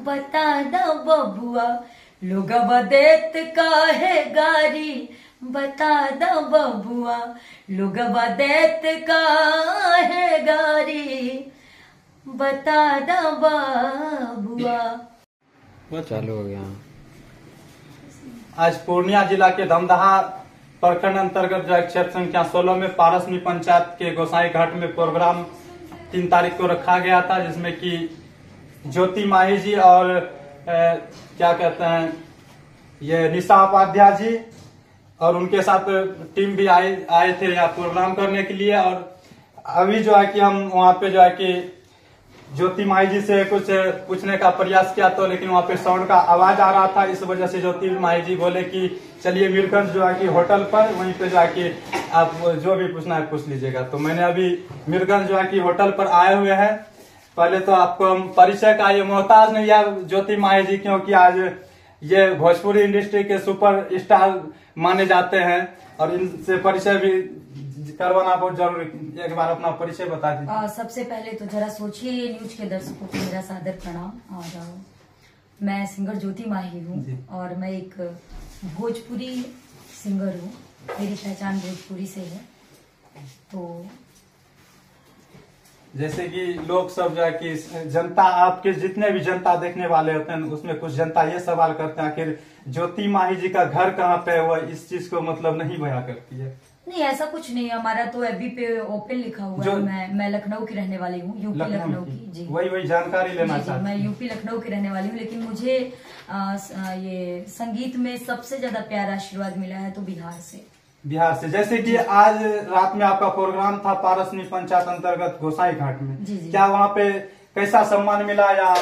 बता दा बबुआ लोगवा देत काहे गारी, बता दा बबुआ लोगवा देत काहे गारी, बता दा बबुआ। वो चालू हो गया। आज पूर्णिया जिला के धमदाहा प्रखंड अंतर्गत जो क्षेत्र संख्या 16 में पारसनी पंचायत के गोसाई घाट में प्रोग्राम 3 तारीख को रखा गया था, जिसमें कि ज्योति माही जी और क्या कहते हैं ये निशा उपाध्याय जी और उनके साथ टीम भी आए थे यहाँ प्रोग्राम करने के लिए। और अभी जो है कि हम वहाँ पे जो है कि ज्योति माही जी से कुछ पूछने का प्रयास किया तो लेकिन वहाँ पे साउंड का आवाज आ रहा था, इस वजह से ज्योति माही जी बोले कि चलिए मीरगंज जो है कि होटल पर वहीं पे जो है कि आप जो भी पूछना है पूछ लीजिएगा। तो मैंने अभी मीरगंज जो है कि होटल पर आए हुए हैं। पहले तो आपको हम परिचय का ये मोहताज नहीं है ज्योति माही जी, क्योंकि आज ये भोजपुरी इंडस्ट्री के सुपर स्टार माने जाते हैं और इनसे परिचय भी करवाना बहुत जरूरी। एक बार अपना परिचय बता दीजिए। सबसे पहले तो जरा सोचिए न्यूज के दर्शकों को मेरा सादर प्रणाम। और मैं सिंगर ज्योति माही हूँ और मैं एक भोजपुरी सिंगर हूँ, मेरी पहचान भोजपुरी से है। तो जैसे कि लोग सब जो है कि जनता, आपके जितने भी जनता देखने वाले होते हैं उसमें कुछ जनता ये सवाल करते हैं आखिर ज्योति माही जी का घर कहाँ पे है, वह इस चीज को मतलब नहीं बयां करती है। नहीं, ऐसा कुछ नहीं, हमारा तो एफबी पे ओपन लिखा हुआ है। मैं लखनऊ की रहने वाली हूँ, यूपी लखनऊ की। जी वही जानकारी लेना चाहती हूँ। मैं यूपी लखनऊ की रहने वाली हूँ, लेकिन मुझे ये संगीत में सबसे ज्यादा प्यार आशीर्वाद मिला है तो बिहार से। जैसे कि आज रात में आपका प्रोग्राम था पारसनी पंचायत अंतर्गत गोसाई घाट में, क्या वहाँ पे कैसा सम्मान मिला या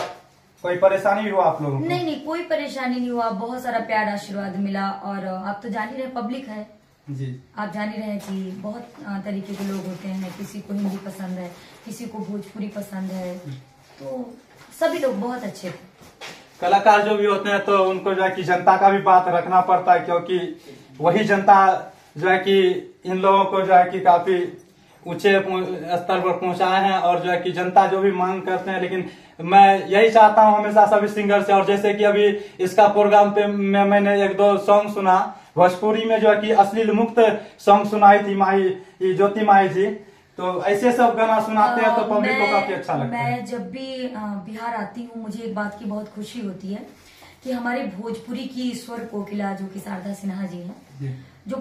कोई परेशानी हुआ आप लोगों को? नहीं, कोई परेशानी नहीं हुआ, बहुत सारा प्यार आशीर्वाद मिला। और आप तो जान ही रहे, पब्लिक है जी, आप जान ही रहे कि बहुत तरीके के लोग होते हैं, किसी को हिंदी पसंद है, किसी को भोजपुरी पसंद है, तो सभी लोग बहुत अच्छे थे। कलाकार जो भी होते हैं तो उनको जो है कि जनता का भी बात रखना पड़ता है, क्योंकि वही जनता जो है कि इन लोगों को जो है कि काफी ऊंचे स्तर पर पहुंचाए हैं और जो है कि जनता जो भी मांग करते हैं। लेकिन मैं यही चाहता हूं हमेशा सभी सिंगर से, और जैसे कि अभी इसका प्रोग्राम पे मैंने 1-2 सॉन्ग सुना भोजपुरी में, जो है कि अश्लील मुक्त सॉन्ग सुनाई थी ज्योति माही जी, तो ऐसे सब गाना सुनाते हैं तो पब्लिक को काफी अच्छा लगता है। मैं जब भी बिहार आती हूँ मुझे एक बात की बहुत खुशी होती है कि हमारे भोजपुरी की स्वर कोकिला जो कि शारदा सिन्हा जी हैं, जो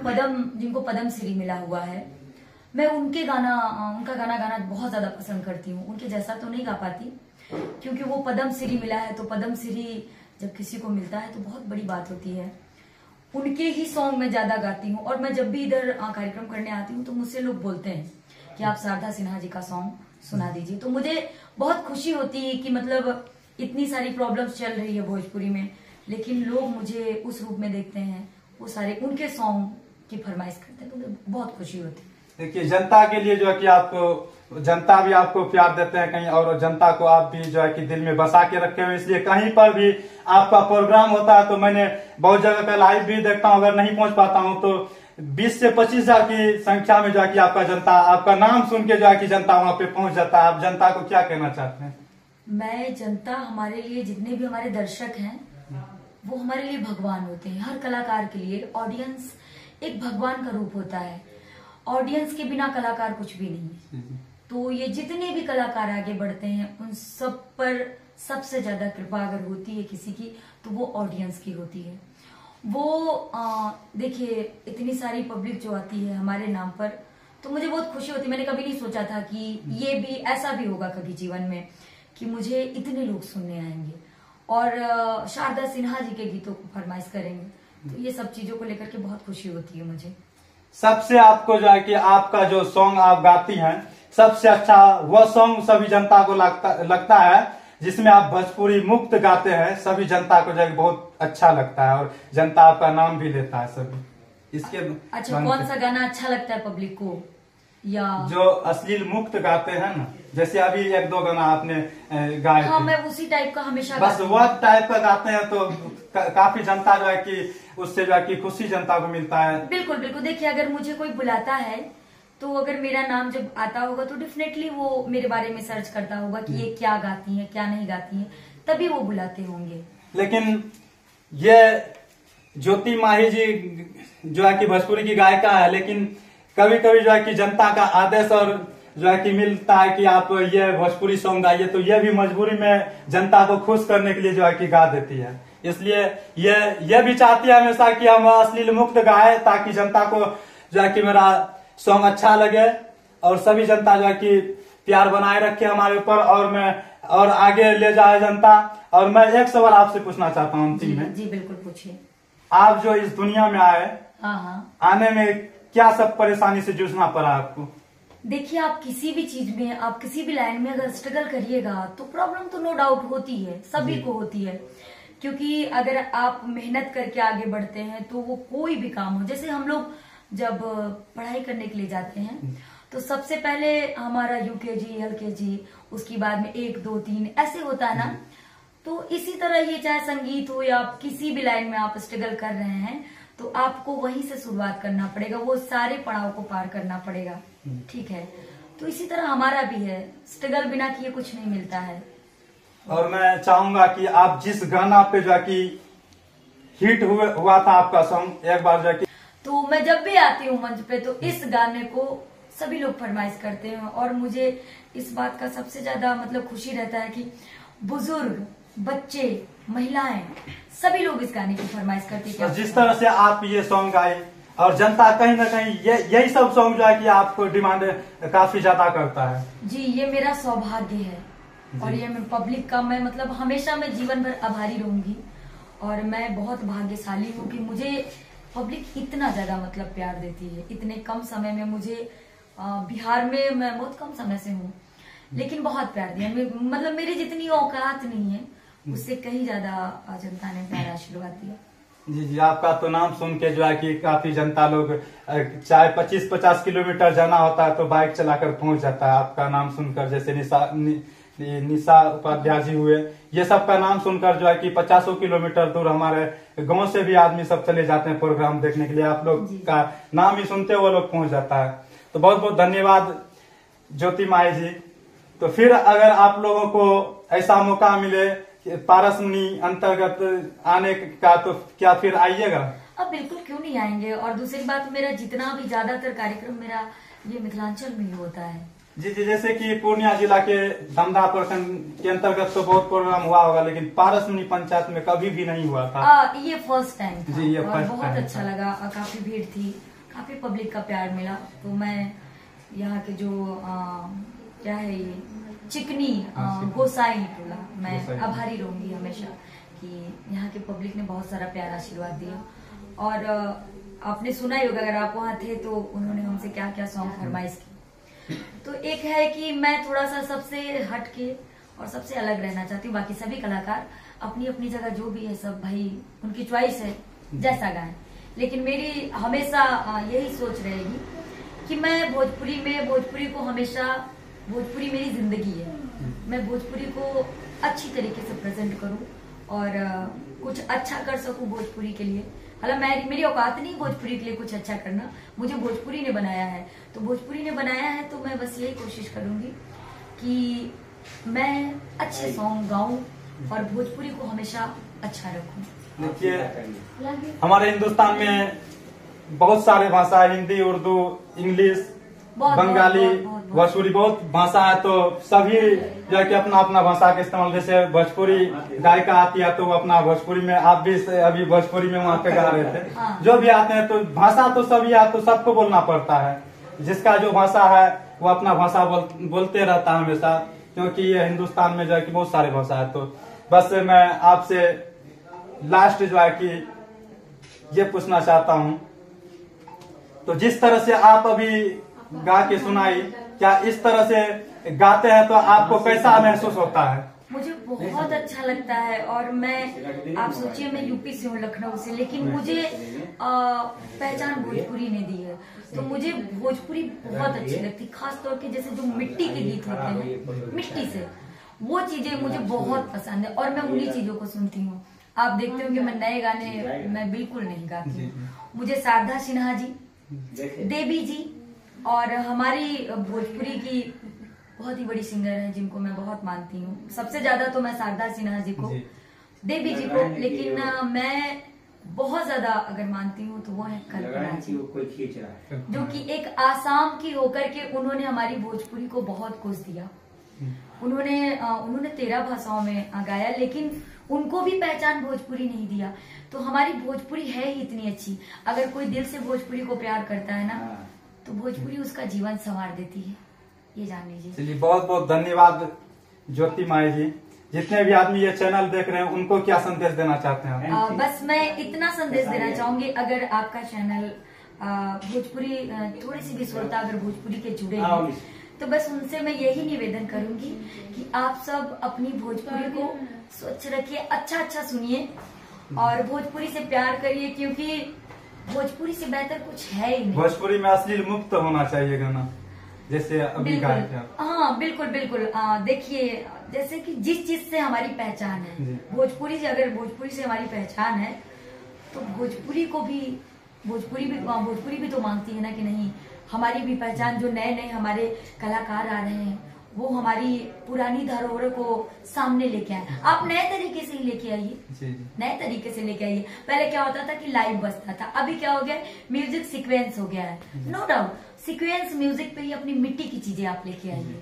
जिनको पद्म श्री मिला हुआ है, मैं उनका गाना गाना बहुत ज्यादा पसंद करती हूँ। उनके जैसा तो नहीं गा पाती क्योंकि वो पद्म श्री मिला है, तो पद्म श्री जब किसी को मिलता है तो बहुत बड़ी बात होती है। उनके ही सॉन्ग मैं ज्यादा गाती हूँ और मैं जब भी इधर कार्यक्रम करने आती हूँ तो मुझसे लोग बोलते हैं कि आप शारदा सिन्हा जी का सॉन्ग सुना दीजिए। तो मुझे बहुत खुशी होती है कि मतलब इतनी सारी प्रॉब्लम्स चल रही है भोजपुरी में, लेकिन लोग मुझे उस रूप में देखते हैं, वो सारे उनके सॉन्ग की फरमाइश करते हैं, तो मुझे बहुत खुशी होती है। देखिए, जनता के लिए जो है कि आपको जनता भी आपको प्यार देते हैं कहीं, और जनता को आप भी जो है कि दिल में बसा के रखे हुए, इसलिए कहीं पर भी आपका प्रोग्राम होता है तो मैंने बहुत जगह पे लाइव भी देखता हूँ। अगर नहीं पहुंच पाता हूँ तो 20 से 25 हजार की संख्या में जो है कि आपका जनता, आपका नाम सुन के जो है कि जनता वहाँ पे पहुंच जाता है। आप जनता को क्या कहना चाहते हैं? मैं जनता, हमारे लिए जितने भी हमारे दर्शक हैं वो हमारे लिए भगवान होते हैं। हर कलाकार के लिए ऑडियंस एक भगवान का रूप होता है। ऑडियंस के बिना कलाकार कुछ भी नहीं है। तो ये जितने भी कलाकार आगे बढ़ते हैं उन सब पर सबसे ज्यादा कृपा अगर होती है किसी की तो वो ऑडियंस की होती है। वो देखिए, इतनी सारी पब्लिक जो आती है हमारे नाम पर, तो मुझे बहुत खुशी होती है। मैंने कभी नहीं सोचा था कि ये भी ऐसा भी होगा कभी जीवन में कि मुझे इतने लोग सुनने आएंगे और शारदा सिन्हा जी के गीतों को फरमाइश करेंगे। तो ये सब चीजों को लेकर के बहुत खुशी होती है मुझे। सबसे आपको जो है कि आपका जो सॉन्ग आप गाती हैं सबसे अच्छा वो सॉन्ग सभी जनता को लगता है जिसमें आप भोजपुरी मुक्त गाते हैं, सभी जनता को जो है बहुत अच्छा लगता है और जनता आपका नाम भी लेता है सभी। इसके अच्छा, कौन सा गाना अच्छा लगता है पब्लिक को? या जो अश्लील मुक्त गाते हैं ना, जैसे अभी 1-2 गाना आपने गाए। हाँ, मैं उसी टाइप का हमेशा बस वो टाइप का गाते हैं तो काफी जनता जो है कि उससे जो है कि खुशी जनता को मिलता है। बिल्कुल बिल्कुल। देखिए, अगर मुझे कोई बुलाता है तो अगर मेरा नाम जब आता होगा तो डेफिनेटली वो मेरे बारे में सर्च करता होगा कि ये क्या गाती हैं क्या नहीं गाती हैं, तभी वो बुलाते होंगे। लेकिन ये ज्योति माही जी जो है कि भोजपुरी की गायिका है, लेकिन कभी कभी जो है कि जनता का आदेश और जो है कि मिलता है कि आप ये भोजपुरी सॉन्ग गाइए, तो ये भी मजबूरी में जनता को खुश करने के लिए जो है कि गा देती है। इसलिए ये भी चाहती है हमेशा कि हम अश्लील मुक्त गाए, ताकि जनता को जो है कि मेरा सॉन्ग अच्छा लगे और सभी जनता जो है कि प्यार बनाए रखे हमारे ऊपर और आगे ले जाए जनता। और मैं एक सवाल आपसे पूछना चाहता हूँ अंतिम में। जी बिल्कुल पूछिए। आप जो इस दुनिया में आए, हाँ, आने में क्या सब परेशानी से जूझना पड़ा आपको? देखिए, आप किसी भी चीज में, आप किसी भी लाइन में अगर स्ट्रगल करिएगा तो प्रॉब्लम तो नो डाउट होती है, सभी को होती है। क्योंकि अगर आप मेहनत करके आगे बढ़ते हैं तो वो कोई भी काम हो, जैसे हम लोग जब पढ़ाई करने के लिए जाते हैं तो सबसे पहले हमारा यूकेजी, एलकेजी, उसके बाद में 1, 2, 3 ऐसे होता है ना। तो इसी तरह ये चाहे संगीत हो या किसी भी लाइन में आप स्ट्रगल कर रहे हैं तो आपको वहीं से शुरुआत करना पड़ेगा, वो सारे पड़ाव को पार करना पड़ेगा। ठीक है, तो इसी तरह हमारा भी है, स्ट्रगल बिना किए कुछ नहीं मिलता है। और मैं चाहूंगा कि आप जिस गाना पे जो है कि हिट हुआ था आपका सॉन्ग, एक बार जो है कि तो मैं जब भी आती हूँ मंच पे तो इस गाने को सभी लोग फरमाइश करते हैं और मुझे इस बात का सबसे ज्यादा मतलब खुशी रहता है कि बुजुर्ग, बच्चे, महिलाएं सभी लोग इस गाने की फरमाइश करती है। तो जिस तरह से आप ये सॉन्ग गाए और जनता कहीं ना कहीं यही सब सॉन्ग जो है कि आपको डिमांड काफी ज्यादा करता है। जी, ये मेरा सौभाग्य है और ये मैं पब्लिक का मैं मतलब हमेशा मैं जीवन भर आभारी रहूंगी। और मैं बहुत भाग्यशाली हूँ कि मुझे पब्लिक इतना ज्यादा मतलब प्यार देती है। इतने कम समय में मुझे बिहार में मैं बहुत कम समय से हूँ लेकिन बहुत प्यार दिया। मतलब मेरी जितनी औकात नहीं है उससे कहीं ज्यादा जनता ने प्यार आशीर्वाद दिया। जी जी, आपका तो नाम सुन के जो है कि काफी जनता लोग चाहे 25-50 किलोमीटर जाना होता है तो बाइक चलाकर पहुंच जाता है आपका नाम सुनकर। जैसे निशा उपाध्याय जी हुए, ये सब का नाम सुनकर जो है कि 50 किलोमीटर दूर हमारे गांव से भी आदमी सब चले जाते हैं प्रोग्राम देखने के लिए। आप लोग का नाम ही सुनते वो लोग पहुंच जाता है। तो बहुत बहुत धन्यवाद ज्योति माही जी। तो फिर अगर आप लोगों को ऐसा मौका मिले पारसमनी अंतर्गत आने का तो क्या फिर आइएगा? अब बिल्कुल, क्यों नहीं आएंगे। और दूसरी बात, मेरा जितना भी ज्यादातर कार्यक्रम मेरा ये मिथिलांचल में ही होता है। जी जी, जैसे कि पूर्णिया जिला के दमदा प्रखंड के अंतर्गत तो बहुत प्रोग्राम हुआ होगा, लेकिन पारसमनी पंचायत में कभी भी नहीं हुआ था। ये फर्स्ट टाइम था। जी, ये और फर्स्ट बहुत टाइम अच्छा था। लगा, काफी भीड़ थी, काफी पब्लिक का प्यार मिला। तो मैं यहाँ के जो क्या है ये चिकनी गोसाई टोला, मैं आभारी रहूंगी हमेशा कि यहाँ के पब्लिक ने बहुत सारा प्यार आशीर्वाद दिया। और आपने सुना ही होगा, अगर आप वहाँ थे तो उन्होंने हमसे क्या क्या सॉन्ग फरमाइश की। तो एक है कि मैं थोड़ा सा सबसे हटके और सबसे अलग रहना चाहती हूँ। बाकी सभी कलाकार अपनी अपनी जगह जो भी है सब भाई उनकी चॉइस है जैसा गाएं, लेकिन मेरी हमेशा यही सोच रहेगी कि मैं भोजपुरी को हमेशा, भोजपुरी मेरी जिंदगी है, मैं भोजपुरी को अच्छी तरीके से प्रेजेंट करूं और कुछ अच्छा कर सकूं भोजपुरी के लिए। हालांकि मेरी औकात नहीं भोजपुरी के लिए कुछ अच्छा करना, मुझे भोजपुरी ने बनाया है। तो भोजपुरी ने बनाया है तो मैं बस यही कोशिश करूंगी कि मैं अच्छे सॉन्ग गाऊं और भोजपुरी को हमेशा अच्छा रखूं। देखिए, हमारे हिंदुस्तान में बहुत सारे भाषा है, हिंदी, उर्दू, इंग्लिश, बंगाली, भोजपुरी, बहुत भाषा है। तो सभी जो है कि अपना अपना भाषा का इस्तेमाल, जैसे भोजपुरी गायिका आती है तो वो अपना भोजपुरी में, आप भी अभी भोजपुरी में वहाँ पे गा रहे थे। हाँ। जो भी आते हैं तो भाषा तो सभी है, तो सबको बोलना पड़ता है। जिसका जो भाषा है वो अपना भाषा बोलते रहता है हमेशा, क्योंकि ये हिंदुस्तान में जो है कि बहुत सारे भाषा है। तो बस मैं आपसे लास्ट जो है कि ये पूछना चाहता हूँ, तो जिस तरह से आप अभी गा के सुनाई, क्या इस तरह से गाते हैं तो आपको कैसा महसूस होता है? मुझे बहुत अच्छा लगता है। और मैं, आप सोचिए मैं यूपी से हूँ, लखनऊ से, लेकिन मुझे पहचान भोजपुरी ने दी है। तो मुझे भोजपुरी बहुत अच्छी लगती, खास तौर के जैसे जो मिट्टी के गीत होते हैं, मिट्टी से, वो चीजें मुझे बहुत पसंद है और मैं उन्हीं चीजों को सुनती हूँ। आप देखते हो कि मैं नए गाने मैं बिल्कुल नहीं गाती हूँ। मुझे शारदा सिन्हा जी, देवी जी और हमारी भोजपुरी की बहुत ही बड़ी सिंगर है जिनको मैं बहुत मानती हूँ। सबसे ज्यादा तो मैं शारदा सिन्हा जी को, देवी जी को, लेकिन मैं बहुत ज्यादा अगर मानती हूँ तो वो है कल्पना जी, जो कि एक आसाम की होकर के उन्होंने हमारी भोजपुरी को बहुत कुछ दिया। उन्होंने 13 भाषाओं में गाया, लेकिन उनको भी पहचान भोजपुरी नहीं दिया। तो हमारी भोजपुरी है ही इतनी अच्छी, अगर कोई दिल से भोजपुरी को प्यार करता है ना, तो भोजपुरी उसका जीवन संवार देती है, ये जान लीजिए। चलिए, बहुत बहुत धन्यवाद ज्योति माई जी। जितने भी आदमी ये चैनल देख रहे हैं उनको क्या संदेश देना चाहते हैं? बस मैं इतना संदेश देना चाहूंगी, अगर आपका चैनल भोजपुरी थोड़ी सी भी श्रोता अगर भोजपुरी के जुड़े हैं, तो बस उनसे मैं यही निवेदन करूंगी कि आप सब अपनी भोजपुरी को स्वच्छ रखिए, अच्छा सुनिए और भोजपुरी से प्यार करिए, क्योंकि भोजपुरी से बेहतर कुछ है ही नहीं। भोजपुरी में अश्लील मुक्त होना चाहिए गाना, जैसे अभी गाए थे। हाँ बिल्कुल बिल्कुल। देखिए, जैसे कि जिस चीज से हमारी पहचान है, भोजपुरी से, अगर भोजपुरी से हमारी पहचान है, तो भोजपुरी भी तो मांगती है ना कि नहीं, हमारी भी पहचान, जो नए नए हमारे कलाकार आ रहे हैं वो हमारी पुरानी धरोहर को सामने लेके आए। आप नए तरीके से ही लेके आइए, नए तरीके से लेके आइए। पहले क्या होता था कि लाइव बजता था, अभी क्या हो गया, म्यूजिक सीक्वेंस हो गया है। नो डाउट, सीक्वेंस म्यूजिक पे ही अपनी मिट्टी की चीजें आप लेके आइए।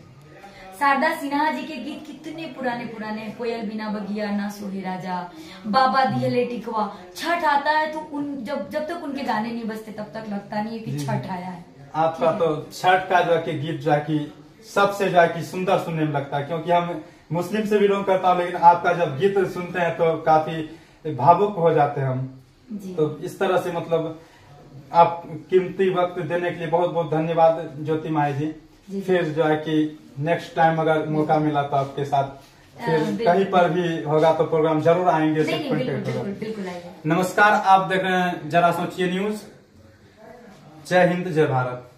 शारदा सिन्हा जी के गीत कितने पुराने, कोयल बिना बगिया ना सोहे राजा, बाबा दिहले टिकवा, छठ आता है तो जब तक उनके गाने नहीं बजते तब तक लगता नहीं है कि छठ आया है। आपका तो छठ का जो है कि गीत जो है कि सबसे जो है कि सुंदर सुनने में लगता है, क्योंकि हम मुस्लिम से बिलोंग करता हूँ, लेकिन आपका जब गीत सुनते हैं तो काफी भावुक हो जाते हैं हम जी। तो इस तरह से मतलब आप कीमती वक्त देने के लिए बहुत बहुत धन्यवाद ज्योति माई जी। फिर जो है कि नेक्स्ट टाइम अगर मौका मिला तो आपके साथ फिर कहीं पर भी होगा तो प्रोग्राम जरूर आएंगे। बिल्कुल आएंगे। नमस्कार, आप देख रहे हैं जरा सोचिए न्यूज। जय हिंद, जय भारत।